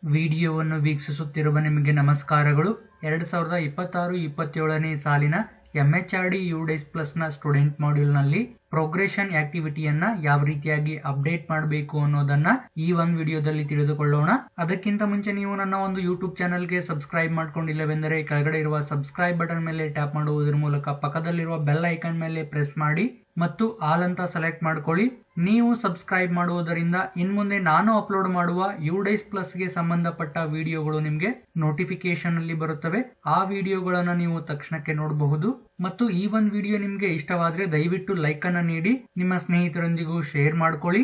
ವಿಡಿಯೋವನ್ನು ವೀಕ್ಷಿಸುತ್ತಿರುವ ನಿಮಗೆ ನಮಸ್ಕಾರಗಳು. 2026-27ನೇ ಸಾಲಿನ MHRD UDAIS ಪ್ಲಸ್ ನ ಸ್ಟೂಡೆಂಟ್ ಮಾಡ್ಯೂಲ್ ನಲ್ಲಿ ಪ್ರೋಗ್ರೆಷನ್ ಆಕ್ಟಿವಿಟಿಯನ್ನ ಯಾವ ರೀತಿಯಾಗಿ ಅಪ್ಡೇಟ್ ಮಾಡಬೇಕು ಅನ್ನೋದನ್ನ ಈ ಒಂದು ವಿಡಿಯೋದಲ್ಲಿ ತಿಳಿದುಕೊಳ್ಳೋಣ. ಅದಕ್ಕಿಂತ ಮುಂಚೆ ನೀವು ನನ್ನ ಒಂದು ಯೂಟ್ಯೂಬ್ ಚಾನೆಲ್ಗೆ ಸಬ್ಸ್ಕ್ರೈಬ್ ಮಾಡ್ಕೊಂಡಿಲ್ಲವೆಂದರೆ ಕೆಳಗಡೆ ಇರುವ ಸಬ್ಸ್ಕ್ರೈಬ್ ಬಟನ್ ಮೇಲೆ ಟ್ಯಾಪ್ ಮಾಡುವುದರ ಮೂಲಕ ಪಕ್ಕದಲ್ಲಿರುವ ಬೆಲ್ ಐಕಾನ್ ಮೇಲೆ ಪ್ರೆಸ್ ಮಾಡಿ ಮತ್ತು ಆಲ್ ಅಂತ ಸೆಲೆಕ್ಟ್ ಮಾಡ್ಕೊಳ್ಳಿ. ನೀವು ಸಬ್ಸ್ಕ್ರೈಬ್ ಮಾಡುವುದರಿಂದ ಇನ್ಮುಂದೆ ನಾನು ಅಪ್ಲೋಡ್ ಮಾಡುವ UDAIS ಪ್ಲಸ್ ಗೆ ಸಂಬಂಧಪಟ್ಟ ವಿಡಿಯೋಗಳು ನಿಮಗೆ ನೋಟಿಫಿಕೇಶನ್ ಅಲ್ಲಿ ಬರುತ್ತವೆ. ಆ ವಿಡಿಯೋಗಳನ್ನ ನೀವು ತಕ್ಷಣಕ್ಕೆ ನೋಡಬಹುದು. ಮತ್ತು ಈ ಒಂದು ವಿಡಿಯೋ ನಿಮಗೆ ಇಷ್ಟವಾದ್ರೆ ದಯವಿಟ್ಟು ಲೈಕ್ ಅನ್ನ ನೀಡಿ ನಿಮ್ಮ ಸ್ನೇಹಿತರೊಂದಿಗೂ ಶೇರ್ ಮಾಡ್ಕೊಳ್ಳಿ.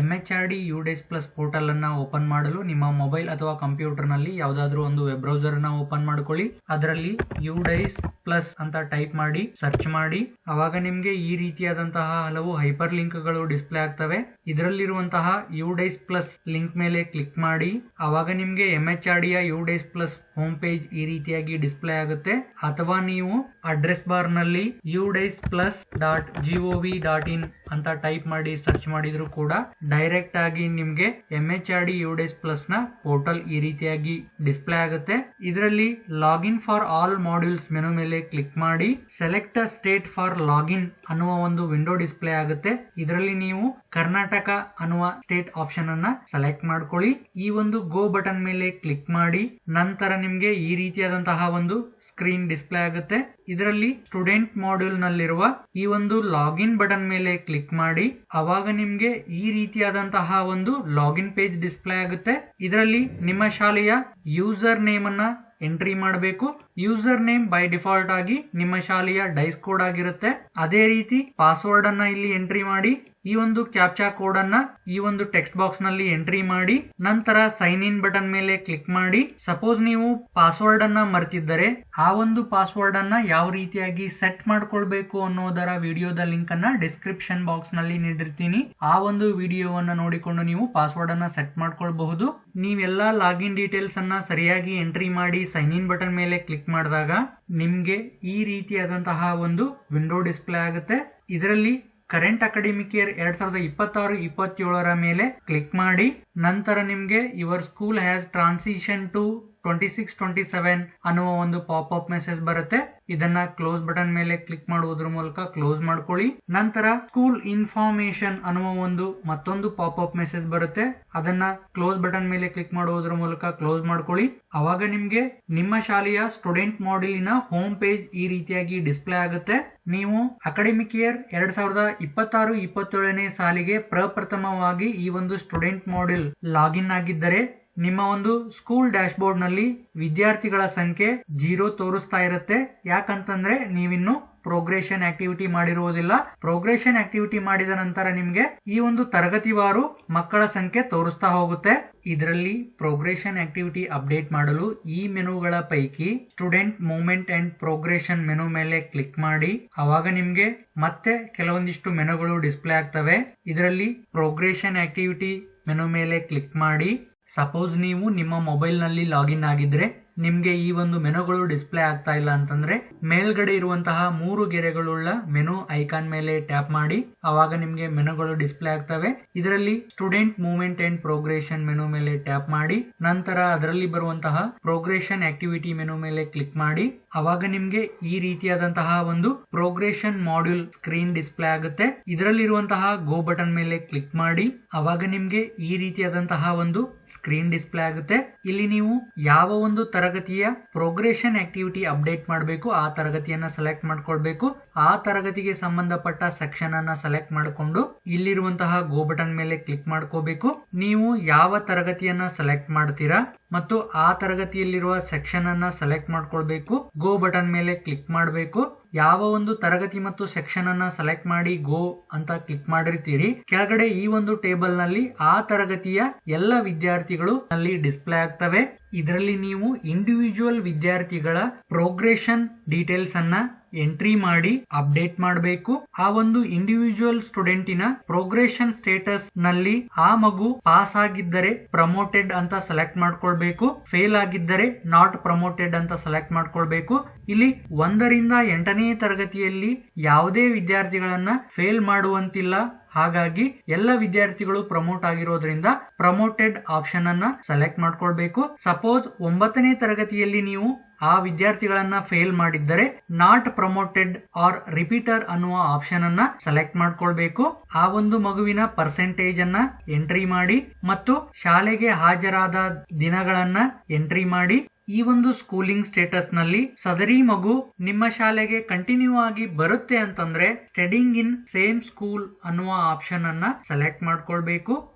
MHRD UDAIS ಪ್ಲಸ್ ಪೋರ್ಟಲ್ ಅನ್ನ ಓಪನ್ ಮಾಡಲು ನಿಮ್ಮ ಮೊಬೈಲ್ ಅಥವಾ ಕಂಪ್ಯೂಟರ್ ನಲ್ಲಿ ಯಾವುದಾದ್ರೂ ಒಂದು ವೆಬ್ ಬ್ರೌಸರ್ ಅನ್ನ ಓಪನ್ ಮಾಡ್ಕೊಳ್ಳಿ. ಅದರಲ್ಲಿ UDAIS ಪ್ಲಸ್ ಅಂತ ಟೈಪ್ ಮಾಡಿ ಸರ್ಚ್ ಮಾಡಿ. ಅವಾಗ ನಿಮ್ಗೆ ಈ ರೀತಿಯಾದಂತಹ ಹಲವು ಹೈಪರ್ ಲಿಂಕ್ ಗಳು ಡಿಸ್ಪ್ಲೇ ಆಗ್ತವೆ. ಇದರಲ್ಲಿರುವಂತಹ UDAIS ಪ್ಲಸ್ ಲಿಂಕ್ ಮೇಲೆ ಕ್ಲಿಕ್ ಮಾಡಿ. ಅವಾಗ ನಿಮ್ಗೆ MHRD UDAIS plus home page ಈ ರೀತಿಯಾಗಿ ಡಿಸ್ಪ್ಲೇ ಆಗುತ್ತೆ. ಅಥವಾ ನೀವು ಅಡ್ರೆಸ್ ಬಾರ್ ನಲ್ಲಿ udais+.gov.in ಅಂತ ಟೈಪ್ ಮಾಡಿ ಸರ್ಚ್ ಮಾಡಿದ್ರು ಕೂಡ ಡೈರೆಕ್ಟ್ ಆಗಿ ನಿಮ್ಗೆ MHRD UDAIS ಪ್ಲಸ್ ನ ಪೋರ್ಟಲ್ ಈ ರೀತಿಯಾಗಿ ಡಿಸ್ಪ್ಲೇ ಆಗುತ್ತೆ. ಇದರಲ್ಲಿ login for all modules menu ಮೇಲೆ ಕ್ಲಿಕ್ ಮಾಡಿ ಸೆಲೆಕ್ಟ್ ಸ್ಟೇಟ್ ಫಾರ್ ಲಾಗಿನ್ ಅನ್ನುವ ಒಂದು ವಿಂಡೋ ಡಿಸ್ಪ್ಲೇ ಆಗುತ್ತೆ. ಇದರಲ್ಲಿ ನೀವು ಕರ್ನಾಟಕ ಅನ್ನುವ ಸ್ಟೇಟ್ ಆಪ್ಷನ್ ಅನ್ನ ಸೆಲೆಕ್ಟ್ ಮಾಡ್ಕೊಳ್ಳಿ. ಈ ಒಂದು ಗೋ ಬಟನ್ ಮೇಲೆ ಕ್ಲಿಕ್ ಮಾಡಿ ನಂತರ ನಿಮ್ಗೆ ಈ ರೀತಿಯಾದಂತಹ ಒಂದು ಸ್ಕ್ರೀನ್ ಡಿಸ್ಪ್ಲೇ ಆಗುತ್ತೆ. ಇದರಲ್ಲಿ ಸ್ಟೂಡೆಂಟ್ ಮಾಡ್ಯೂಲ್ ನಲ್ಲಿರುವ ಈ ಒಂದು ಲಾಗಿನ್ ಬಟನ್ ಮೇಲೆ ಕ್ಲಿಕ್ ಮಾಡಿ. ಅವಾಗ ನಿಮ್ಗೆ ಈ ರೀತಿಯಾದಂತಹ ಒಂದು ಲಾಗಿನ್ ಪೇಜ್ ಡಿಸ್ಪ್ಲೇ ಆಗುತ್ತೆ. ಇದರಲ್ಲಿ ನಿಮ್ಮ ಶಾಲೆಯ ಯೂಸರ್ ನೇಮ್ ಅನ್ನ ಎಂಟ್ರಿ ಮಾಡಬೇಕು. ಯೂಸರ್ ನೇಮ್ ಬೈ ಡಿಫಾಲ್ಟ್ ಆಗಿ ನಿಮ್ಮ ಶಾಲೆಯ ಡೈಸ್ ಕೋಡ್ ಆಗಿರುತ್ತೆ. ಅದೇ ರೀತಿ ಪಾಸ್ವರ್ಡ್ ಅನ್ನ ಇಲ್ಲಿ ಎಂಟ್ರಿ ಮಾಡಿ. ಈ ಒಂದು ಕ್ಯಾಪ್ಚಾ ಕೋಡ್ ಅನ್ನ ಈ ಒಂದು ಟೆಕ್ಸ್ಟ್ ಬಾಕ್ಸ್ ನಲ್ಲಿ ಎಂಟ್ರಿ ಮಾಡಿ ನಂತರ ಸೈನ್ ಇನ್ ಬಟನ್ ಮೇಲೆ ಕ್ಲಿಕ್ ಮಾಡಿ. ಸಪೋಸ್ ನೀವು ಪಾಸ್ವರ್ಡ್ ಅನ್ನ ಮರೆತಿದ್ದರೆ ಆ ಒಂದು ಪಾಸ್ವರ್ಡ್ ಅನ್ನ ಯಾವ ರೀತಿಯಾಗಿ ಸೆಟ್ ಮಾಡ್ಕೊಳ್ಬೇಕು ಅನ್ನೋದರ ವಿಡಿಯೋದ ಲಿಂಕ್ ಅನ್ನ ಡಿಸ್ಕ್ರಿಪ್ಷನ್ ಬಾಕ್ಸ್ ನಲ್ಲಿ ನೀಡಿರ್ತೀನಿ. ಆ ಒಂದು ವಿಡಿಯೋವನ್ನ ನೋಡಿಕೊಂಡು ನೀವು ಪಾಸ್ವರ್ಡ್ ಅನ್ನ ಸೆಟ್ ಮಾಡ್ಕೊಳ್ಬಹುದು. ನೀವೆಲ್ಲಾ ಲಾಗಿನ್ ಡೀಟೇಲ್ಸ್ ಅನ್ನ ಸರಿಯಾಗಿ ಎಂಟ್ರಿ ಮಾಡಿ ಸೈನ್ ಇನ್ ಬಟನ್ ಮೇಲೆ ಕ್ಲಿಕ್ ಮಾಡಿದಾಗ ನಿಮ್ಗೆ ಈ ರೀತಿಯಾದಂತಹ ಒಂದು ವಿಂಡೋ ಡಿಸ್ಪ್ಲೇ ಆಗುತ್ತೆ. ಇದರಲ್ಲಿ ಕರೆಂಟ್ ಅಕಾಡೆಮಿಕ್ ಇಯರ್ 2026-27 ಮೇಲೆ ಕ್ಲಿಕ್ ಮಾಡಿ. ನಂತರ ನಿಮ್ಗೆ your school has transition to 26-27 ಅನ್ನುವ ಒಂದು ಪಾಪ್ ಅಪ್ ಮೆಸೇಜ್ ಬರುತ್ತೆ. ಇದನ್ನ ಕ್ಲೋಸ್ ಬಟನ್ ಮೇಲೆ ಕ್ಲಿಕ್ ಮಾಡುವುದರ ಮೂಲಕ ಕ್ಲೋಸ್ ಮಾಡ್ಕೊಳ್ಳಿ. ನಂತರ ಸ್ಕೂಲ್ ಇನ್ಫಾರ್ಮೇಶನ್ ಅನ್ನುವ ಒಂದು ಮತ್ತೊಂದು ಪಾಪ್ ಅಪ್ ಮೆಸೇಜ್ ಬರುತ್ತೆ. ಅದನ್ನ ಕ್ಲೋಸ್ ಬಟನ್ ಮೇಲೆ ಕ್ಲಿಕ್ ಮಾಡುವುದರ ಮೂಲಕ ಕ್ಲೋಸ್ ಮಾಡ್ಕೊಳ್ಳಿ. ಅವಾಗ ನಿಮ್ಗೆ ನಿಮ್ಮ ಶಾಲೆಯ ಸ್ಟೂಡೆಂಟ್ ಮಾಡ್ಯೂಲಿನ ಹೋಮ್ ಪೇಜ್ ಈ ರೀತಿಯಾಗಿ ಡಿಸ್ಪ್ಲೇ ಆಗುತ್ತೆ. ನೀವು ಅಕಾಡೆಮಿಕ್ ಇಯರ್ 2026-27ನೇ ಸಾಲಿಗೆ ಪ್ರಪ್ರಥಮವಾಗಿ ಈ ಒಂದು ಸ್ಟೂಡೆಂಟ್ ಮಾಡ್ಯೂಲ್ ಲಾಗಿನ್ ಆಗಿದ್ದರೆ ನಿಮ್ಮ ಒಂದು ಸ್ಕೂಲ್ ಡ್ಯಾಶ್ ಬೋರ್ಡ್ ನಲ್ಲಿ ವಿದ್ಯಾರ್ಥಿಗಳ ಸಂಖ್ಯೆ 0 ತೋರಿಸ್ತಾ ಇರುತ್ತೆ. ಯಾಕಂತಂದ್ರೆ ನೀವಿನ್ನು ಪ್ರೋಗ್ರೆಷನ್ ಆಕ್ಟಿವಿಟಿ ಮಾಡಿರುವುದಿಲ್ಲ. ಪ್ರೋಗ್ರೆಷನ್ ಆಕ್ಟಿವಿಟಿ ಮಾಡಿದ ನಂತರ ನಿಮ್ಗೆ ಈ ಒಂದು ತರಗತಿವಾರು ಮಕ್ಕಳ ಸಂಖ್ಯೆ ತೋರಿಸ್ತಾ ಹೋಗುತ್ತೆ. ಇದರಲ್ಲಿ ಪ್ರೋಗ್ರೆಷನ್ ಆಕ್ಟಿವಿಟಿ ಅಪ್ಡೇಟ್ ಮಾಡಲು ಈ ಮೆನುಗಳ ಪೈಕಿ student movement and progression menu ಮೇಲೆ ಕ್ಲಿಕ್ ಮಾಡಿ. ಅವಾಗ ನಿಮ್ಗೆ ಮತ್ತೆ ಕೆಲವೊಂದಿಷ್ಟು ಮೆನುಗಳು ಡಿಸ್ಪ್ಲೇ ಆಗ್ತವೆ. ಇದರಲ್ಲಿ ಪ್ರೋಗ್ರೆಷನ್ ಆಕ್ಟಿವಿಟಿ ಮೆನು ಮೇಲೆ ಕ್ಲಿಕ್ ಮಾಡಿ. ಸಪೋಸ್ ನೀವು ನಿಮ್ಮ ಮೊಬೈಲ್ ನಲ್ಲಿ ಲಾಗಿನ್ ಆಗಿದ್ರೆ ನಿಮ್ಗೆ ಈ ಒಂದು ಮೆನುಗಳು ಡಿಸ್ಪ್ಲೇ ಆಗ್ತಾ ಇಲ್ಲ ಅಂತಂದ್ರೆ ಮೇಲ್ಗಡೆ ಇರುವಂತಹ 3 ಗೆರೆಗಳುಳ್ಳ ಮೆನು ಐಕಾನ್ ಮೇಲೆ ಟ್ಯಾಪ್ ಮಾಡಿ. ಅವಾಗ ನಿಮ್ಗೆ ಮೆನುಗಳು ಡಿಸ್ಪ್ಲೇ ಆಗ್ತವೆ. ಇದರಲ್ಲಿ student movement and progression menu ಮೇಲೆ ಟ್ಯಾಪ್ ಮಾಡಿ. ನಂತರ ಅದರಲ್ಲಿ ಬರುವಂತಹ ಪ್ರೋಗ್ರೆಷನ್ ಆಕ್ಟಿವಿಟಿ ಮೆನು ಮೇಲೆ ಕ್ಲಿಕ್ ಮಾಡಿ. ಅವಾಗ ನಿಮ್ಗೆ ಈ ರೀತಿಯಾದಂತಹ ಒಂದು ಪ್ರೋಗ್ರೆಷನ್ ಮಾಡ್ಯೂಲ್ ಸ್ಕ್ರೀನ್ ಡಿಸ್ಪ್ಲೇ ಆಗುತ್ತೆ. ಇದರಲ್ಲಿರುವಂತಹ ಗೋ ಬಟನ್ ಮೇಲೆ ಕ್ಲಿಕ್ ಮಾಡಿ. ಅವಾಗ ನಿಮ್ಗೆ ಈ ರೀತಿಯಾದಂತಹ ಒಂದು ಸ್ಕ್ರೀನ್ ಡಿಸ್ಪ್ಲೇ ಆಗುತ್ತೆ. ಇಲ್ಲಿ ನೀವು ಯಾವ ಒಂದು ತರಗತಿಯ ಪ್ರೋಗ್ರೆಷನ್ ಆಕ್ಟಿವಿಟಿ ಅಪ್ಡೇಟ್ ಮಾಡಬೇಕು ಆ ತರಗತಿಯನ್ನ ಸೆಲೆಕ್ಟ್ ಮಾಡ್ಕೊಳ್ಬೇಕು. ಆ ತರಗತಿಗೆ ಸಂಬಂಧಪಟ್ಟ ಸೆಕ್ಷನ್ ಅನ್ನ ಸೆಲೆಕ್ಟ್ ಮಾಡಿಕೊಂಡು ಇಲ್ಲಿರುವಂತಹ ಗೋ ಬಟನ್ ಮೇಲೆ ಕ್ಲಿಕ್ ಮಾಡ್ಕೋಬೇಕು. ನೀವು ಯಾವ ತರಗತಿಯನ್ನ ಸೆಲೆಕ್ಟ್ ಮಾಡ್ತೀರಾ ಮತ್ತು ಆ ತರಗತಿಯಲ್ಲಿರುವ ಸೆಕ್ಷನ್ ಅನ್ನ ಸೆಲೆಕ್ಟ್ ಮಾಡ್ಕೊಳ್ಬೇಕು. ಗೋ ಬಟನ್ ಮೇಲೆ ಕ್ಲಿಕ್ ಮಾಡಬೇಕು. ಯಾವ ಒಂದು ತರಗತಿ ಮತ್ತು ಸೆಕ್ಷನ್ ಅನ್ನ ಸೆಲೆಕ್ಟ್ ಮಾಡಿ ಗೋ ಅಂತ ಕ್ಲಿಕ್ ಮಾಡಿರ್ತೀರಿ ಕೆಳಗಡೆ ಈ ಒಂದು ಟೇಬಲ್ ನಲ್ಲಿ ಆ ತರಗತಿಯ ಎಲ್ಲ ವಿದ್ಯಾರ್ಥಿಗಳು ಅಲ್ಲಿ ಡಿಸ್ಪ್ಲೇ ಆಗ್ತವೆ. ಇದರಲ್ಲಿ ನೀವು ಇಂಡಿವಿಜುವಲ್ ವಿದ್ಯಾರ್ಥಿಗಳ ಪ್ರೋಗ್ರೆಷನ್ ಡೀಟೇಲ್ಸ್ ಅನ್ನ ಎಂಟ್ರಿ ಮಾಡಿ ಅಪ್ಡೇಟ್ ಮಾಡಬೇಕು. ಆ ಒಂದು ಇಂಡಿವಿಜುವಲ್ ಸ್ಟೂಡೆಂಟಿನ ಪ್ರೋಗ್ರೆಷನ್ ಸ್ಟೇಟಸ್ ನಲ್ಲಿ ಆ ಮಗು ಪಾಸ್ ಆಗಿದ್ದರೆ ಪ್ರಮೋಟೆಡ್ ಅಂತ ಸೆಲೆಕ್ಟ್ ಮಾಡ್ಕೊಳ್ಬೇಕು. ಫೇಲ್ ಆಗಿದ್ದರೆ ನಾಟ್ ಪ್ರಮೋಟೆಡ್ ಅಂತ ಸೆಲೆಕ್ಟ್ ಮಾಡ್ಕೊಳ್ಬೇಕು. ಇಲ್ಲಿ 1ರಿಂದ 8ನೇ ತರಗತಿಯಲ್ಲಿ ಯಾವುದೇ ವಿದ್ಯಾರ್ಥಿಗಳನ್ನ ಫೇಲ್ ಮಾಡುವಂತಿಲ್ಲ ಹಾಗಾಗಿ ಎಲ್ಲ ವಿದ್ಯಾರ್ಥಿಗಳು ಪ್ರಮೋಟ್ ಆಗಿರೋದ್ರಿಂದ ಪ್ರಮೋಟೆಡ್ ಆಪ್ಷನ್ ಅನ್ನ ಸೆಲೆಕ್ಟ್ ಮಾಡ್ಕೊಳ್ಬೇಕು. ಸಪೋಸ್ 9ನೇ ತರಗತಿಯಲ್ಲಿ ನೀವು ಆ ವಿದ್ಯಾರ್ಥಿಗಳನ್ನ ಫೇಲ್ ಮಾಡಿದ್ದರೆ ನಾಟ್ ಪ್ರಮೋಟೆಡ್ ಆರ್ ರಿಪೀಟರ್ ಅನ್ನುವ ಆಪ್ಷನ್ ಅನ್ನ ಸೆಲೆಕ್ಟ್ ಮಾಡ್ಕೊಳ್ಬೇಕು. ಆ ಒಂದು ಮಗುವಿನ ಪರ್ಸೆಂಟೇಜ್ ಅನ್ನ ಎಂಟ್ರಿ ಮಾಡಿ ಮತ್ತು ಶಾಲೆಗೆ ಹಾಜರಾದ ದಿನಗಳನ್ನ ಎಂಟ್ರಿ ಮಾಡಿ. ಈ ಒಂದು ಸ್ಕೂಲಿಂಗ್ ಸ್ಟೇಟಸ್ ನಲ್ಲಿ ಸದರಿ ಮಗು ನಿಮ್ಮ ಶಾಲೆಗೆ ಕಂಟಿನ್ಯೂ ಆಗಿ ಬರುತ್ತೆ ಅಂತಂದ್ರೆ ಸ್ಟಡಿಂಗ್ ಇನ್ ಸೇಮ್ ಸ್ಕೂಲ್ ಅನ್ನುವ ಆಪ್ಷನ್ ಅನ್ನ ಸೆಲೆಕ್ಟ್ ಮಾಡ್ಕೊಳ್ಬೇಕು.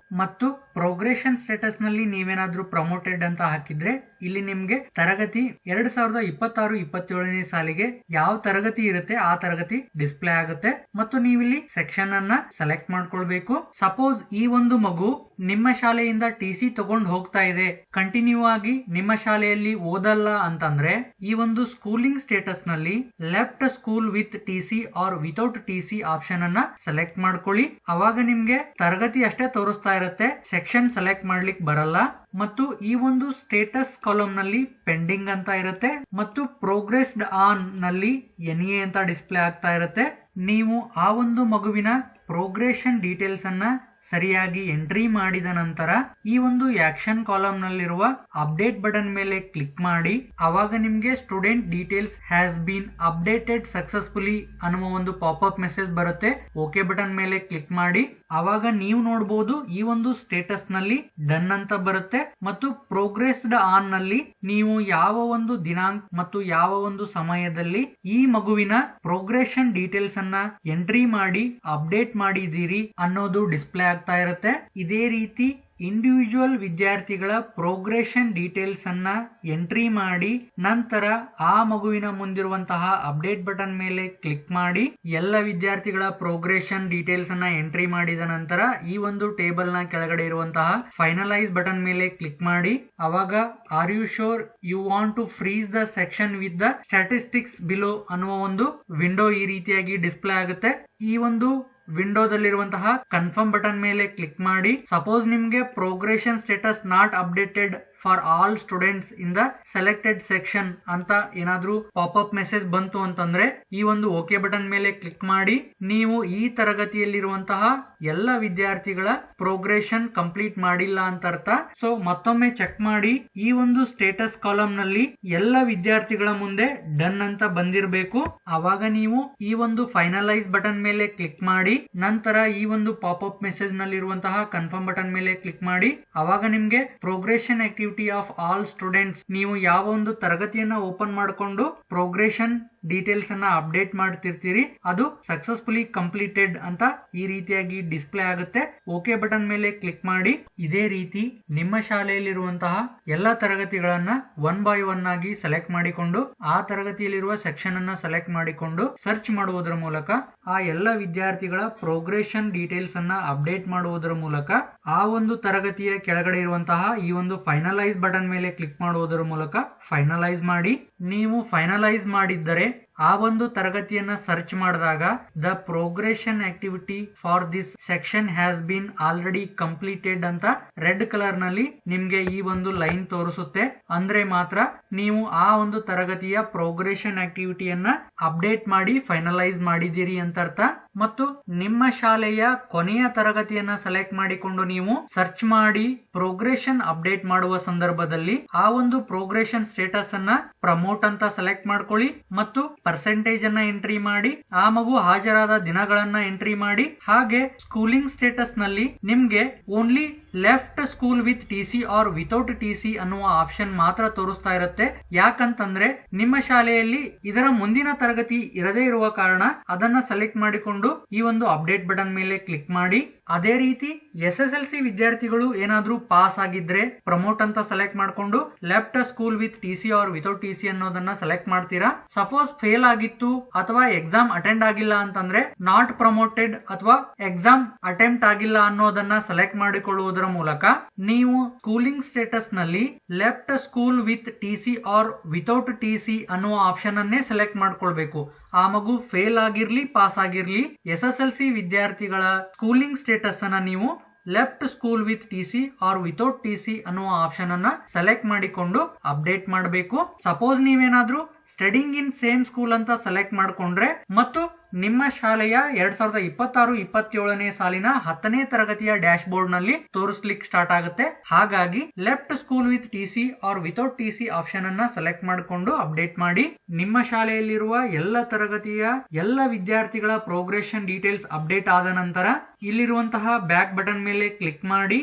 ಮತ್ತು ಪ್ರೋಗ್ರೆಷನ್ ಸ್ಟೇಟಸ್ ನಲ್ಲಿ ನೀವೇನಾದ್ರೂ ಪ್ರಮೋಟೆಡ್ ಅಂತ ಹಾಕಿದ್ರೆ ಇಲ್ಲಿ ನಿಮ್ಗೆ ತರಗತಿ 2026-27ನೇ ಸಾಲಿಗೆ ಯಾವ ತರಗತಿ ಇರುತ್ತೆ ಆ ತರಗತಿ ಡಿಸ್ಪ್ಲೇ ಆಗುತ್ತೆ ಮತ್ತು ನೀವಿಲ್ಲಿ ಸೆಕ್ಷನ್ ಅನ್ನ ಸೆಲೆಕ್ಟ್ ಮಾಡ್ಕೊಳ್ಬೇಕು. ಸಪೋಸ್ ಈ ಒಂದು ಮಗು ನಿಮ್ಮ ಶಾಲೆಯಿಂದ ಟಿಸಿ ತಗೊಂಡು ಹೋಗ್ತಾ ಇದೆ, ಕಂಟಿನ್ಯೂ ಆಗಿ ನಿಮ್ಮ ಶಾಲೆಯಲ್ಲಿ ಓದಲ್ಲ ಅಂತಂದ್ರೆ ಈ ಒಂದು ಸ್ಕೂಲಿಂಗ್ ಸ್ಟೇಟಸ್ ನಲ್ಲಿ left school with TC or without TC option ಅನ್ನ ಸೆಲೆಕ್ಟ್ ಮಾಡ್ಕೊಳ್ಳಿ. ಅವಾಗ ನಿಮ್ಗೆ ತರಗತಿ ಅಷ್ಟೇ ತೋರಿಸ್ತಾ ಇರುತ್ತೆ, ಸೆಕ್ಷನ್ ಸೆಲೆಕ್ಟ್ ಮಾಡ್ಲಿಕ್ಕೆ ಬರಲ್ಲ. ಮತ್ತು ಈ ಒಂದು ಸ್ಟೇಟಸ್ ಕಾಲಮ್ ನಲ್ಲಿ ಪೆಂಡಿಂಗ್ ಅಂತ ಇರುತ್ತೆ ಮತ್ತು ಪ್ರೋಗ್ರೆಸ್ಡ್ ಆನ್ ನಲ್ಲಿ NA ಅಂತ ಡಿಸ್ಪ್ಲೇ ಆಗ್ತಾ ಇರುತ್ತೆ. ನೀವು ಆ ಒಂದು ಮಗುವಿನ ಪ್ರೋಗ್ರೆಷನ್ ಡೀಟೇಲ್ಸ್ ಅನ್ನ ಸರಿಯಾಗಿ ಎಂಟ್ರಿ ಮಾಡಿದ ನಂತರ ಈ ಒಂದು ಆಕ್ಷನ್ ಕಾಲಮ್ ನಲ್ಲಿರುವ ಅಪ್ಡೇಟ್ ಬಟನ್ ಮೇಲೆ ಕ್ಲಿಕ್ ಮಾಡಿ. ಅವಾಗ ನಿಮ್ಗೆ student details has been updated successfully ಅನ್ನುವ ಒಂದು ಪಾಪ್ಅಪ್ ಮೆಸೇಜ್ ಬರುತ್ತೆ. ಓಕೆ ಬಟನ್ ಮೇಲೆ ಕ್ಲಿಕ್ ಮಾಡಿ. ಅವಾಗ ನೀವು ನೋಡಬಹುದು ಈ ಒಂದು ಸ್ಟೇಟಸ್ ನಲ್ಲಿ ಡನ್ ಅಂತ ಬರುತ್ತೆ ಮತ್ತು ಪ್ರೋಗ್ರೆಸ್ಡ್ ಆನ್ ನಲ್ಲಿ ನೀವು ಯಾವ ಒಂದು ದಿನಾಂಕ ಮತ್ತು ಯಾವ ಒಂದು ಸಮಯದಲ್ಲಿ ಈ ಮಗುವಿನ ಪ್ರೋಗ್ರೆಷನ್ ಡೀಟೇಲ್ಸ್ ಅನ್ನ ಎಂಟ್ರಿ ಮಾಡಿ ಅಪ್ಡೇಟ್ ಮಾಡಿದೀರಿ ಅನ್ನೋದು ಡಿಸ್ಪ್ಲೇ ಆಗ್ತಾ ಇರುತ್ತೆ. ಇದೇ ರೀತಿ ಇಂಡಿವಿಜುವಲ್ ವಿದ್ಯಾರ್ಥಿಗಳ ಪ್ರೋಗ್ರೆಷನ್ ಡೀಟೇಲ್ಸ್ ಅನ್ನ ಎಂಟ್ರಿ ಮಾಡಿ ನಂತರ ಆ ಮಗುವಿನ ಮುಂದಿರುವಂತಹ ಅಪ್ಡೇಟ್ ಬಟನ್ ಮೇಲೆ ಕ್ಲಿಕ್ ಮಾಡಿ. ಎಲ್ಲ ವಿದ್ಯಾರ್ಥಿಗಳ ಪ್ರೋಗ್ರೆಷನ್ ಡೀಟೇಲ್ಸ್ ಅನ್ನ ಎಂಟ್ರಿ ಮಾಡಿದ ನಂತರ ಈ ಒಂದು ಟೇಬಲ್ ನ ಕೆಳಗಡೆ ಇರುವಂತಹ ಫೈನಲೈಸ್ ಬಟನ್ ಮೇಲೆ ಕ್ಲಿಕ್ ಮಾಡಿ. ಅವಾಗ are you sure you want to freeze the section with the statistics below ಅನ್ನುವ ಒಂದು ವಿಂಡೋ ಈ ರೀತಿಯಾಗಿ ಡಿಸ್ಪ್ಲೇ ಆಗುತ್ತೆ. ಈ ಒಂದು ವಿಂಡೋದಲ್ಲಿರುವಂತಹ ಕನ್ಫರ್ಮ್ ಬಟನ್ ಮೇಲೆ ಕ್ಲಿಕ್ ಮಾಡಿ. ಸಪೋಸ್ ನಿಮ್ಗೆ progression status not updated for all students in the selected section ಅಂತ ಏನಾದ್ರೂ ಪಾಪ್ಅಪ್ ಮೆಸೇಜ್ ಬಂತು ಅಂತಂದ್ರೆ ಈ ಒಂದು ಓಕೆ ಬಟನ್ ಮೇಲೆ ಕ್ಲಿಕ್ ಮಾಡಿ. ನೀವು ಈ ತರಗತಿಯಲ್ಲಿರುವಂತಹ ಎಲ್ಲ ವಿದ್ಯಾರ್ಥಿಗಳ ಪ್ರೋಗ್ರೆಷನ್ ಕಂಪ್ಲೀಟ್ ಮಾಡಿಲ್ಲ ಅಂತ ಅರ್ಥ. ಸೊ ಮತ್ತೊಮ್ಮೆ ಚೆಕ್ ಮಾಡಿ. ಈ ಒಂದು ಸ್ಟೇಟಸ್ ಕಾಲಮ್ ನಲ್ಲಿ ಎಲ್ಲ ವಿದ್ಯಾರ್ಥಿಗಳ ಮುಂದೆ ಡನ್ ಅಂತ ಬಂದಿರಬೇಕು. ಅವಾಗ ನೀವು ಈ ಒಂದು ಫೈನಲೈಸ್ ಬಟನ್ ಮೇಲೆ ಕ್ಲಿಕ್ ಮಾಡಿ. ನಂತರ ಈ ಒಂದು ಪಾಪ್ಅಪ್ ಮೆಸೇಜ್ ನಲ್ಲಿರುವಂತಹ ಕನ್ಫರ್ಮ್ ಬಟನ್ ಮೇಲೆ ಕ್ಲಿಕ್ ಮಾಡಿ. ಅವಾಗ ನಿಮ್ಗೆ progression activity of all students, ನೀವು ಯಾವ ಒಂದು ತರಗತಿಯನ್ನ ಓಪನ್ ಮಾಡಿಕೊಂಡು ಪ್ರೋಗ್ರೆಷನ್ ಡೀಟೇಲ್ಸ್ ಅನ್ನ ಅಪ್ಡೇಟ್ ಮಾಡ್ತಿರ್ತೀರಿ ಅದು ಸಕ್ಸಸ್ಫುಲಿ ಕಂಪ್ಲೀಟೆಡ್ ಅಂತ ಈ ರೀತಿಯಾಗಿ ಡಿಸ್ಪ್ಲೇ ಆಗುತ್ತೆ. ಓಕೆ ಬಟನ್ ಮೇಲೆ ಕ್ಲಿಕ್ ಮಾಡಿ. ಇದೇ ರೀತಿ ನಿಮ್ಮ ಶಾಲೆಯಲ್ಲಿರುವಂತಹ ಎಲ್ಲ ತರಗತಿಗಳನ್ನ 1 by 1 ಆಗಿ ಸೆಲೆಕ್ಟ್ ಮಾಡಿಕೊಂಡು ಆ ತರಗತಿಯಲ್ಲಿರುವ ಸೆಕ್ಷನ್ ಅನ್ನ ಸೆಲೆಕ್ಟ್ ಮಾಡಿಕೊಂಡು ಸರ್ಚ್ ಮಾಡುವುದರ ಮೂಲಕ ಆ ಎಲ್ಲ ವಿದ್ಯಾರ್ಥಿಗಳ ಪ್ರೋಗ್ರೆಷನ್ ಡೀಟೇಲ್ಸ್ ಅನ್ನ ಅಪ್ಡೇಟ್ ಮಾಡುವುದರ ಮೂಲಕ ಆ ಒಂದು ತರಗತಿಯ ಕೆಳಗಡೆ ಇರುವಂತಹ ಈ ಒಂದು ಫೈನಲೈಸ್ ಬಟನ್ ಮೇಲೆ ಕ್ಲಿಕ್ ಮಾಡುವುದರ ಮೂಲಕ ಫೈನಲೈಸ್ ಮಾಡಿ. ನೀವು ಫೈನಲೈಸ್ ಮಾಡಿದ್ದರೆ ಆ ಒಂದು ತರಗತಿಯನ್ನ ಸರ್ಚ್ ಮಾಡಿದಾಗ the progression activity for this section has been already completed ಅಂತ ರೆಡ್ ಕಲರ್ ನಲ್ಲಿ ನಿಮ್ಗೆ ಈ ಒಂದು ಲೈನ್ ತೋರಿಸುತ್ತೆ. ಅಂದ್ರೆ ಮಾತ್ರ ನೀವು ಆ ಒಂದು ತರಗತಿಯ ಪ್ರೋಗ್ರೆಷನ್ ಆಕ್ಟಿವಿಟಿಯನ್ನ ಅಪ್ಡೇಟ್ ಮಾಡಿ ಫೈನಲೈಸ್ ಮಾಡಿದ್ದೀರಿ ಅಂತ ಅರ್ಥ. ಮತ್ತು ನಿಮ್ಮ ಶಾಲೆಯ ಕೊನೆಯ ತರಗತಿಯನ್ನ ಸೆಲೆಕ್ಟ್ ಮಾಡಿಕೊಂಡು ನೀವು ಸರ್ಚ್ ಮಾಡಿ ಪ್ರೋಗ್ರೆಷನ್ ಅಪ್ಡೇಟ್ ಮಾಡುವ ಸಂದರ್ಭದಲ್ಲಿ ಆ ಒಂದು ಪ್ರೋಗ್ರೆಷನ್ ಸ್ಟೇಟಸ್ ಅನ್ನ ಪ್ರಮೋಟ್ ಅಂತ ಸೆಲೆಕ್ಟ್ ಮಾಡ್ಕೊಳ್ಳಿ ಮತ್ತು ಪರ್ಸೆಂಟೇಜ್ ಅನ್ನ ಎಂಟ್ರಿ ಮಾಡಿ. ಆ ಮಗು ಹಾಜರಾದ ದಿನಗಳನ್ನ ಎಂಟ್ರಿ ಮಾಡಿ. ಹಾಗೆ ಸ್ಕೂಲಿಂಗ್ ಸ್ಟೇಟಸ್ ನಲ್ಲಿ ನಿಮ್ಗೆ only left school with TC or without TC ಅನ್ನುವ ಆಪ್ಷನ್ ಮಾತ್ರ ತೋರಿಸ್ತಾ ಇರುತ್ತೆ. ಯಾಕಂತಂದ್ರೆ ನಿಮ್ಮ ಶಾಲೆಯಲ್ಲಿ ಇದರ ಮುಂದಿನ ತರಗತಿ ಇರದೇ ಇರುವ ಕಾರಣ ಅದನ್ನ ಸೆಲೆಕ್ಟ್ ಮಾಡಿಕೊಂಡು ಈ ಒಂದು ಅಪ್ಡೇಟ್ ಬಟನ್ ಮೇಲೆ ಕ್ಲಿಕ್ ಮಾಡಿ. ಅದೇ ರೀತಿ SSLC ವಿದ್ಯಾರ್ಥಿಗಳು ಏನಾದ್ರೂ ಪಾಸ್ ಆಗಿದ್ರೆ ಪ್ರಮೋಟ್ ಅಂತ ಸೆಲೆಕ್ಟ್ ಮಾಡ್ಕೊಂಡು left school with TC or without TC ಅನ್ನೋದನ್ನ ಸೆಲೆಕ್ಟ್ ಮಾಡ್ತೀರಾ. ಸಪೋಸ್ ಫೇಲ್ ಆಗಿತ್ತು ಅಥವಾ ಎಕ್ಸಾಮ್ ಅಟೆಂಡ್ ಆಗಿಲ್ಲ ಅಂತಂದ್ರೆ ನಾಟ್ ಪ್ರಮೋಟೆಡ್ ಅಥವಾ ಎಕ್ಸಾಮ್ ಅಟೆಂಪ್ಟ್ ಆಗಿಲ್ಲ ಅನ್ನೋದನ್ನ ಸೆಲೆಕ್ಟ್ ಮಾಡಿಕೊಳ್ಳುವುದರ ಮೂಲಕ ನೀವು ಸ್ಕೂಲಿಂಗ್ ಸ್ಟೇಟಸ್ ನಲ್ಲಿ left school with TC or without TC ಅನ್ನುವ ಆಪ್ಷನ್ ಅನ್ನೇ ಸೆಲೆಕ್ಟ್ ಮಾಡ್ಕೊಳ್ಬೇಕು. ಆ ಮಗು ಫೇಲ್ ಆಗಿರ್ಲಿ ಪಾಸ್ ಆಗಿರ್ಲಿ SSLC ವಿದ್ಯಾರ್ಥಿಗಳ ಸ್ಕೂಲಿಂಗ್ ಸ್ಟೇಟಸ್ ಅನ್ನ ನೀವು left school with TC or without TC ಅನ್ನುವ ಆಪ್ಷನ್ ಅನ್ನ ಸೆಲೆಕ್ಟ್ ಮಾಡಿಕೊಂಡು ಅಪ್ಡೇಟ್ ಮಾಡಬೇಕು. ಸಪೋಸ್ ನೀವೇನಾದ್ರೂ ಸ್ಟಡಿಂಗ್ ಇನ್ ಸೇಮ್ ಸ್ಕೂಲ್ ಅಂತ ಸೆಲೆಕ್ಟ್ ಮಾಡ್ಕೊಂಡ್ರೆ ಮತ್ತು ನಿಮ್ಮ ಶಾಲೆಯ 2026-27ನೇ ಸಾಲಿನ 10ನೇ ತರಗತಿಯ ಡ್ಯಾಶ್ ಬೋರ್ಡ್ ನಲ್ಲಿ ತೋರಿಸ್ಲಿಕ್ಕೆ ಸ್ಟಾರ್ಟ್ ಆಗುತ್ತೆ. ಹಾಗಾಗಿ left school with TC or without TC option ಅನ್ನ ಸೆಲೆಕ್ಟ್ ಮಾಡಿಕೊಂಡು ಅಪ್ಡೇಟ್ ಮಾಡಿ. ನಿಮ್ಮ ಶಾಲೆಯಲ್ಲಿರುವ ಎಲ್ಲ ತರಗತಿಯ ಎಲ್ಲ ವಿದ್ಯಾರ್ಥಿಗಳ ಪ್ರೋಗ್ರೆಷನ್ ಡೀಟೇಲ್ಸ್ ಅಪ್ಡೇಟ್ ಆದ ನಂತರ ಇಲ್ಲಿರುವಂತಹ ಬ್ಯಾಕ್ ಬಟನ್ ಮೇಲೆ ಕ್ಲಿಕ್ ಮಾಡಿ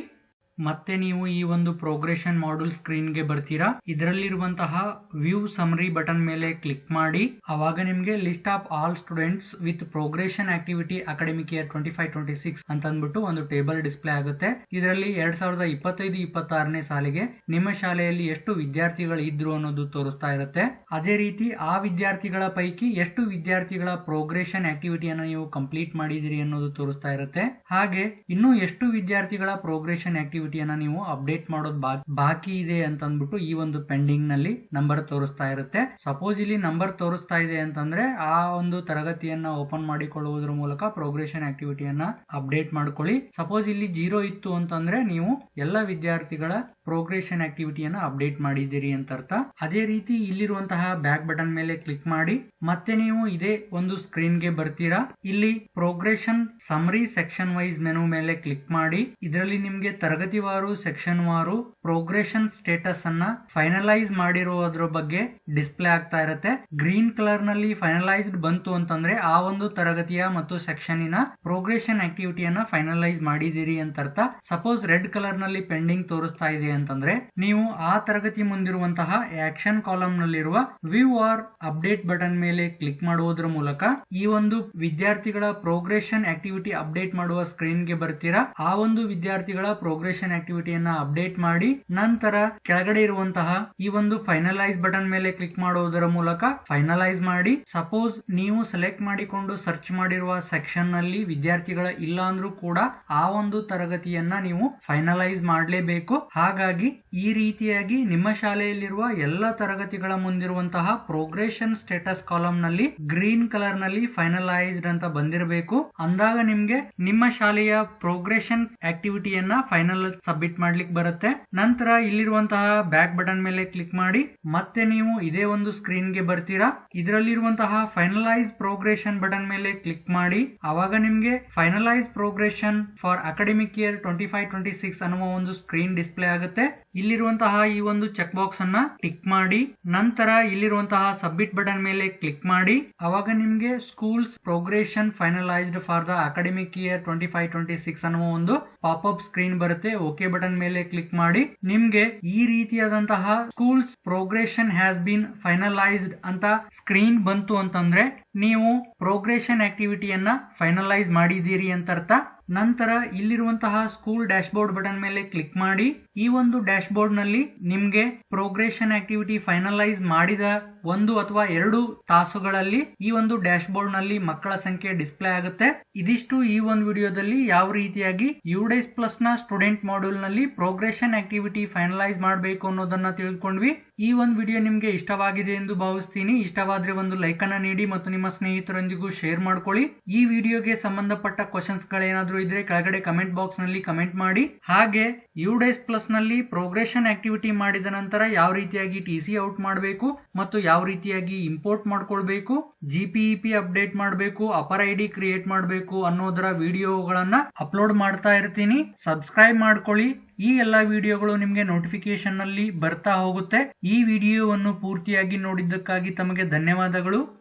ಮತ್ತೆ ನೀವು ಈ ಒಂದು ಪ್ರೋಗ್ರೆಷನ್ ಮಾಡ್ಯೂಲ್ ಸ್ಕ್ರೀನ್ ಗೆ ಬರ್ತೀರಾ. ಇದರಲ್ಲಿರುವಂತಹ ವ್ಯೂ ಸಮರಿ ಬಟನ್ ಮೇಲೆ ಕ್ಲಿಕ್ ಮಾಡಿ. ಅವಾಗ ನಿಮ್ಗೆ list of all students with progression activity academic year 25-26 ಅಂತ ಅಂದ್ಬಿಟ್ಟು ಒಂದು ಟೇಬಲ್ ಡಿಸ್ಪ್ಲೇ ಆಗುತ್ತೆ. ಇದರಲ್ಲಿ 2025-26ನೇ ಸಾಲಿಗೆ ನಿಮ್ಮ ಶಾಲೆಯಲ್ಲಿ ಎಷ್ಟು ವಿದ್ಯಾರ್ಥಿಗಳು ಇದ್ರು ಅನ್ನೋದು ತೋರಿಸ್ತಾ ಇರುತ್ತೆ. ಅದೇ ರೀತಿ ಆ ವಿದ್ಯಾರ್ಥಿಗಳ ಪೈಕಿ ಎಷ್ಟು ವಿದ್ಯಾರ್ಥಿಗಳ ಪ್ರೋಗ್ರೆಷನ್ ಆಕ್ಟಿವಿಟಿಯನ್ನು ನೀವು ಕಂಪ್ಲೀಟ್ ಮಾಡಿದಿರಿ ಅನ್ನೋದು ತೋರಿಸ್ತಾ ಇರುತ್ತೆ. ಹಾಗೆ ಇನ್ನು ಎಷ್ಟು ವಿದ್ಯಾರ್ಥಿಗಳ ಪ್ರೋಗ್ರೆಷನ್ ಆಕ್ಟಿವಿಟಿ ನೀವು ಅಪ್ಡೇಟ್ ಮಾಡೋದು ಬಾಕಿ ಇದೆ ಅಂತ ಅಂದ್ಬಿಟ್ಟು ಈ ಒಂದು ಪೆಂಡಿಂಗ್ ನಲ್ಲಿ ನಂಬರ್ ತೋರಿಸ್ತಾ ಇರುತ್ತೆ. ಸಪೋಸ್ ಇಲ್ಲಿ ನಂಬರ್ ತೋರಿಸ್ತಾ ಇದೆ ಅಂತಂದ್ರೆ ಆ ಒಂದು ತರಗತಿಯನ್ನ ಓಪನ್ ಮಾಡಿಕೊಳ್ಳುವುದರ ಮೂಲಕ ಪ್ರೋಗ್ರೆಷನ್ ಆಕ್ಟಿವಿಟಿಯನ್ನ ಅಪ್ಡೇಟ್ ಮಾಡ್ಕೊಳ್ಳಿ. ಸಪೋಸ್ ಇಲ್ಲಿ 0 ಇತ್ತು ಅಂತಂದ್ರೆ ನೀವು ಎಲ್ಲ ವಿದ್ಯಾರ್ಥಿಗಳ ಪ್ರೋಗ್ರೆಷನ್ ಆಕ್ಟಿವಿಟಿಯನ್ನ ಅಪ್ಡೇಟ್ ಮಾಡಿದ್ದೀರಿ ಅಂತ ಅರ್ಥ. ಅದೇ ರೀತಿ ಇಲ್ಲಿರುವಂತಹ ಬ್ಯಾಕ್ ಬಟನ್ ಮೇಲೆ ಕ್ಲಿಕ್ ಮಾಡಿ ಮತ್ತೆ ನೀವು ಇದೇ ಒಂದು ಸ್ಕ್ರೀನ್ ಗೆ ಬರ್ತೀರಾ. ಇಲ್ಲಿ progression summary section wise menu ಮೇಲೆ ಕ್ಲಿಕ್ ಮಾಡಿ. ಇದರಲ್ಲಿ ನಿಮ್ಗೆ ತರಗತಿವಾರು ಸೆಕ್ಷನ್ ವಾರು ಪ್ರೋಗ್ರೆಷನ್ ಸ್ಟೇಟಸ್ ಅನ್ನ ಫೈನಲೈಸ್ ಮಾಡಿರುವುದರ ಬಗ್ಗೆ ಡಿಸ್ಪ್ಲೇ ಆಗ್ತಾ ಇರುತ್ತೆ. ಗ್ರೀನ್ ಕಲರ್ ನಲ್ಲಿ ಫೈನಲೈಸ್ಡ್ ಬಂತು ಅಂತಂದ್ರೆ ಆ ಒಂದು ತರಗತಿಯ ಮತ್ತು ಸೆಕ್ಷನಿನ ಪ್ರೋಗ್ರೆಷನ್ ಆಕ್ಟಿವಿಟಿಯನ್ನ ಫೈನಲೈಸ್ ಮಾಡಿದಿರಿ ಅಂತ ಅರ್ಥ. ಸಪೋಸ್ ರೆಡ್ ಕಲರ್ ನಲ್ಲಿ ಪೆಂಡಿಂಗ್ ತೋರಿಸ್ತಾ ಇದೆ ಅಂತಂದ್ರೆ ನೀವು ಆ ತರಗತಿ ಮುಂದಿರುವಂತಹ ಆಕ್ಷನ್ ಕಾಲಮ್ ನಲ್ಲಿರುವ ವ್ಯೂ ಆರ್ ಅಪ್ಡೇಟ್ ಬಟನ್ ಮೇಲೆ ಕ್ಲಿಕ್ ಮಾಡುವುದರ ಮೂಲಕ ಈ ಒಂದು ವಿದ್ಯಾರ್ಥಿಗಳ ಪ್ರೋಗ್ರೆಷನ್ ಆಕ್ಟಿವಿಟಿ ಅಪ್ಡೇಟ್ ಮಾಡುವ ಸ್ಕ್ರೀನ್ ಗೆ ಬರ್ತೀರಾ. ಆ ಒಂದು ವಿದ್ಯಾರ್ಥಿಗಳ ಪ್ರೋಗ್ರೆಷನ್ ಆಕ್ಟಿವಿಟಿಯನ್ನ ಅಪ್ಡೇಟ್ ಮಾಡಿ ನಂತರ ಕೆಳಗಡೆ ಇರುವಂತಹ ಈ ಒಂದು ಫೈನಲೈಸ್ ಬಟನ್ ಮೇಲೆ ಕ್ಲಿಕ್ ಮಾಡುವುದರ ಮೂಲಕ ಫೈನಲೈಸ್ ಮಾಡಿ. ಸಪೋಸ್ ನೀವು ಸೆಲೆಕ್ಟ್ ಮಾಡಿಕೊಂಡು ಸರ್ಚ್ ಮಾಡಿರುವ ಸೆಕ್ಷನ್ ನಲ್ಲಿ ವಿದ್ಯಾರ್ಥಿಗಳ ಇಲ್ಲ ಅಂದ್ರೂ ಕೂಡ ಆ ಒಂದು ತರಗತಿಯನ್ನ ನೀವು ಫೈನಲೈಸ್ ಮಾಡಲೇಬೇಕು. ಹಾಗಾಗಿ ಈ ರೀತಿಯಾಗಿ ನಿಮ್ಮ ಶಾಲೆಯಲ್ಲಿರುವ ಎಲ್ಲ ತರಗತಿಗಳ ಮುಂದಿರುವಂತಹ ಪ್ರೋಗ್ರೆಷನ್ ಸ್ಟೇಟಸ್ ಕಾಲಮ್ ನಲ್ಲಿ ಗ್ರೀನ್ ಕಲರ್ ನಲ್ಲಿ ಫೈನಲೈಸ್ಡ್ ಅಂತ ಬಂದಿರಬೇಕು. ಅಂದಾಗ ನಿಮ್ಗೆ ನಿಮ್ಮ ಶಾಲೆಯ ಪ್ರೋಗ್ರೆಷನ್ ಆಕ್ಟಿವಿಟಿಯನ್ನ ಫೈನಲ್ ಸಬ್ಮಿಟ್ ಮಾಡ್ಲಿಕ್ಕೆ ಬರುತ್ತೆ. ನಂತರ ಇಲ್ಲಿರುವಂತಹ ಬ್ಯಾಕ್ ಬಟನ್ ಮೇಲೆ ಕ್ಲಿಕ್ ಮಾಡಿ ಮತ್ತೆ ನೀವು ಇದೇ ಒಂದು ಸ್ಕ್ರೀನ್ ಗೆ ಬರ್ತೀರಾ. ಇದರಲ್ಲಿರುವಂತಹ ಫೈನಲೈಸ್ ಪ್ರೋಗ್ರೆಷನ್ ಬಟನ್ ಮೇಲೆ ಕ್ಲಿಕ್ ಮಾಡಿ. ಅವಾಗ ನಿಮ್ಗೆ finalise progression for academic year 25-26 ಅನ್ನುವ ಒಂದು ಸ್ಕ್ರೀನ್ ಡಿಸ್ಪ್ಲೇ ಆಗುತ್ತೆ. ಇಲ್ಲಿರುವಂತಹ ಈ ಒಂದು ಚೆಕ್ ಬಾಕ್ಸ್ ಅನ್ನ ಟಿಕ್ ಮಾಡಿ ನಂತರ ಇಲ್ಲಿರುವಂತಹ ಸಬ್ಮಿಟ್ ಬಟನ್ ಮೇಲೆ ಕ್ಲಿಕ್ ಮಾಡಿ. ಅವಾಗ ನಿಮ್ಗೆ schools progression finalised for the academic year 25-26 ಅನ್ನುವ ಒಂದು ಪಾಪ್ ಅಪ್ ಸ್ಕ್ರೀನ್ ಬರುತ್ತೆ. ಓಕೆ ಬಟನ್ ಮೇಲೆ ಕ್ಲಿಕ್ ಮಾಡಿ. ನಿಮ್ಗೆ ಈ ರೀತಿಯಾದಂತಹ schools progression has been finalised ಅಂತ ಸ್ಕ್ರೀನ್ ಬಂತು ಅಂತಂದ್ರೆ ನೀವು ಪ್ರೋಗ್ರೆಷನ್ ಆಕ್ಟಿವಿಟಿಯನ್ನ ಫೈನಲೈಸ್ ಮಾಡಿದ್ದೀರಿ ಅಂತ ಅರ್ಥ. ನಂತರ ಇಲ್ಲಿರುವಂತಹ ಸ್ಕೂಲ್ ಡ್ಯಾಶ್ ಬೋರ್ಡ್ ಬಟನ್ ಮೇಲೆ ಕ್ಲಿಕ್ ಮಾಡಿ. ಈ ಒಂದು ಡ್ಯಾಶ್ ಬೋರ್ಡ್ ನಲ್ಲಿ ನಿಮ್ಗೆ ಪ್ರೋಗ್ರೆಷನ್ ಆಕ್ಟಿವಿಟಿ ಫೈನಲೈಸ್ ಮಾಡಿದ 1 ಅಥವಾ 2 ತಾಸುಗಳಲ್ಲಿ ಈ ಒಂದು ಡ್ಯಾಶ್ ಬೋರ್ಡ್ ನಲ್ಲಿ ಮಕ್ಕಳ ಸಂಖ್ಯೆ ಡಿಸ್ಪ್ಲೇ ಆಗುತ್ತೆ. ಇದಿಷ್ಟು ಈ ಒಂದು ವಿಡಿಯೋದಲ್ಲಿ ಯಾವ ರೀತಿಯಾಗಿ ಯುಡೇಸ್ ಪ್ಲಸ್ ನ ಸ್ಟೂಡೆಂಟ್ ಮಾಡ್ಯೂಲ್ ನಲ್ಲಿ ಪ್ರೋಗ್ರೆಷನ್ ಆಕ್ಟಿವಿಟಿ ಫೈನಲೈಸ್ ಮಾಡಬೇಕು ಅನ್ನೋದನ್ನ ತಿಳ್ಕೊಂಡ್ವಿ. ಈ ಒಂದು ವಿಡಿಯೋ ನಿಮ್ಗೆ ಇಷ್ಟವಾಗಿದೆ ಎಂದು ಭಾವಿಸ್ತೀನಿ. ಇಷ್ಟವಾದ್ರೆ ಒಂದು ಲೈಕ್ ಅನ್ನ ನೀಡಿ ಮತ್ತು ನಿಮ್ಮ ಸ್ನೇಹಿತರೊಂದಿಗೂ ಶೇರ್ ಮಾಡ್ಕೊಳ್ಳಿ. ಈ ವಿಡಿಯೋಗೆ ಸಂಬಂಧಪಟ್ಟ ಕ್ವಶನ್ಸ್ ಗಳೇನಾದ್ರೂ ಇದ್ರೆ ಕೆಳಗಡೆ ಕಮೆಂಟ್ ಬಾಕ್ಸ್ ನಲ್ಲಿ ಕಮೆಂಟ್ ಮಾಡಿ. ಹಾಗೆ ಯುಡೇಸ್ ಪ್ಲಸ್ ನಲ್ಲಿ ಪ್ರೋಗ್ರೆಷನ್ ಆಕ್ಟಿವಿಟಿ ಮಾಡಿದ ನಂತರ ಯಾವ ರೀತಿಯಾಗಿ ಟಿಸಿ ಔಟ್ ಮಾಡಬೇಕು ಮತ್ತು ಯಾವ ರೀತಿಯಾಗಿ ಇಂಪೋರ್ಟ್ ಮಾಡ್ಕೊಳ್ಬೇಕು, ಜಿಪಿಇಪಿ ಅಪ್ಡೇಟ್ ಮಾಡಬೇಕು, ಅಪರ್ ಐಡಿ ಕ್ರಿಯೇಟ್ ಮಾಡಬೇಕು ಅನ್ನೋದರ ವಿಡಿಯೋಗಳನ್ನ ಅಪ್ಲೋಡ್ ಮಾಡ್ತಾ ಇರ್ತೀನಿ. ಸಬ್ಸ್ಕ್ರೈಬ್ ಮಾಡ್ಕೊಳ್ಳಿ. ಈ ಎಲ್ಲಾ ವಿಡಿಯೋಗಳು ನಿಮ್ಗೆ ನೋಟಿಫಿಕೇಶನ್ ನಲ್ಲಿ ಬರ್ತಾ ಹೋಗುತ್ತೆ. ಈ ವಿಡಿಯೋವನ್ನು ಪೂರ್ತಿಯಾಗಿ ನೋಡಿದ್ದಕ್ಕಾಗಿ ತಮಗೆ ಧನ್ಯವಾದಗಳು.